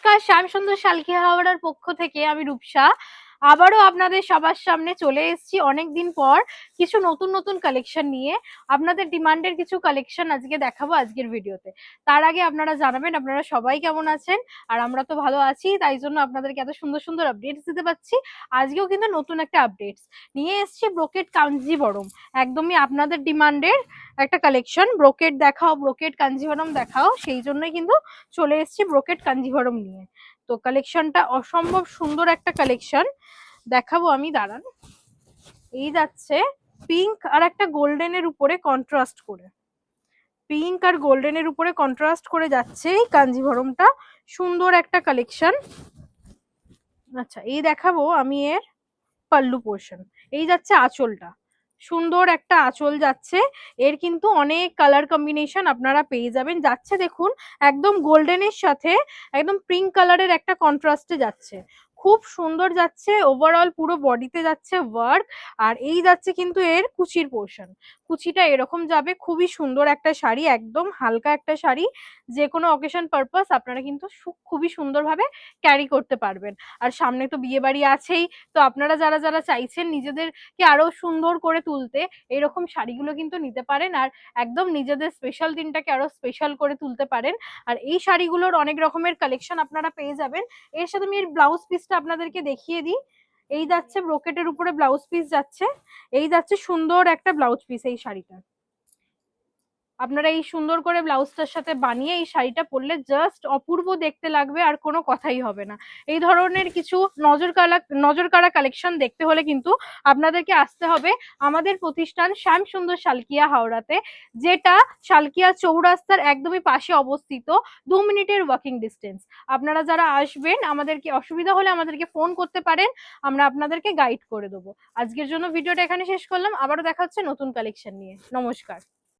নমস্কার, শ্যামসুন্দর শালকি হাওড়ার পক্ষ থেকে আমি রূপসা আবারও আপনাদের সবার সামনে চলে এসেছি অনেকদিন পর কিছু নতুন নতুন কালেকশন নিয়ে। আপনাদের ডিমান্ডের কিছু কালেকশন আজকে দেখাবো আজকের ভিডিওতে। তার আগে আপনারা জানাবেন আপনারা সবাই কেমন আছেন, আর আমরা তো ভালো আছি, তাই জন্য আপনাদেরকে এত সুন্দর সুন্দর আপডেটস দিতে পারছি। আজকেও কিন্তু নতুন একটা আপডেটস নিয়ে এসেছি, ব্রোকেট কাঞ্জিভরম, একদমই আপনাদের ডিমান্ডের একটা কালেকশন। ব্রোকেট দেখাও, ব্রোকেট কাঞ্জিভরম দেখাও, সেই জন্যই কিন্তু চলে এসেছি ব্রোকেট কাঞ্জিভরম নিয়ে। তো কালেকশনটা অসম্ভব সুন্দর একটা কালেকশন দেখাবো আমি, দাঁড়ান। এই যাচ্ছে পিঙ্ক আর একটা গোল্ডেনের উপরে কন্ট্রাস্ট করে, পিঙ্ক আর গোল্ডেনের উপরে কন্ট্রাস্ট করে যাচ্ছে এই কাঞ্জিভরমটা, সুন্দর একটা কালেকশন। আচ্ছা, এই দেখাবো আমি এর পাল্লু পোর্শন। এই যাচ্ছে আঁচলটা, সুন্দর একটা আঁচল যাচ্ছে। এর কিন্তু অনেক কালার কম্বিনেশন আপনারা পেয়ে যাবেন। যাচ্ছে দেখুন একদম গোল্ডেনের সাথে একদম পিঙ্ক কালারের একটা কন্ট্রাস্টে যাচ্ছে, খুব সুন্দর যাচ্ছে। ওভারঅল পুরো বডিতে যাচ্ছে ওয়ার্ক। আর এই যাচ্ছে কিন্তু এর কুচির পোর্শন, কুচিটা এরকম যাবে। খুবই সুন্দর একটা শাড়ি, একদম হালকা একটা শাড়ি, যে কোনো অকেশন পারপাস আপনারা কিন্তু খুবই সুন্দরভাবে ক্যারি করতে পারবেন। আর সামনে তো বিয়ে বাড়ি আছেই, তো আপনারা যারা যারা চাইছেন নিজেদেরকে আরো সুন্দর করে তুলতে, এরকম শাড়িগুলো কিন্তু নিতে পারেন, আর একদম নিজেদের স্পেশাল দিনটাকে আরো স্পেশাল করে তুলতে পারেন। আর এই শাড়িগুলোর অনেক রকমের কালেকশন আপনারা পেয়ে যাবেন। এর সাথে আমি এর ব্লাউজ পিসটা আপনাদেরকে দেখিয়ে দিই। এই যাচ্ছে ব্রোকেটের উপরে ব্লাউজ পিস যাচ্ছে, এই যাচ্ছে সুন্দর একটা ব্লাউজ পিস এই শাড়িটা। আপনারা এই সুন্দর করে ব্লাউজটার সাথে বানিয়ে এই শাড়িটা পরলে জাস্ট অপূর্ব দেখতে লাগবে, আর কোনো কথাই হবে না। এই ধরনের কিছু নজরকাড়া কালেকশন দেখতে হলে কিন্তু আপনাদেরকে আসতে হবে আমাদের প্রতিষ্ঠান শ্যামসুন্দর শালকিয়া হাওড়াতে, যেটা শালকিয়া চৌরাস্তার একদমই পাশে অবস্থিত, 2 মিনিটের ওয়াকিং ডিস্টেন্স। আপনারা যারা আসবেন, আমাদেরকে অসুবিধা হলে আমাদেরকে ফোন করতে পারেন, আমরা আপনাদেরকে গাইড করে দেবো। আজকের জন্য ভিডিওটা এখানে শেষ করলাম, আবারও দেখা হচ্ছে নতুন কালেকশন নিয়ে। নমস্কার।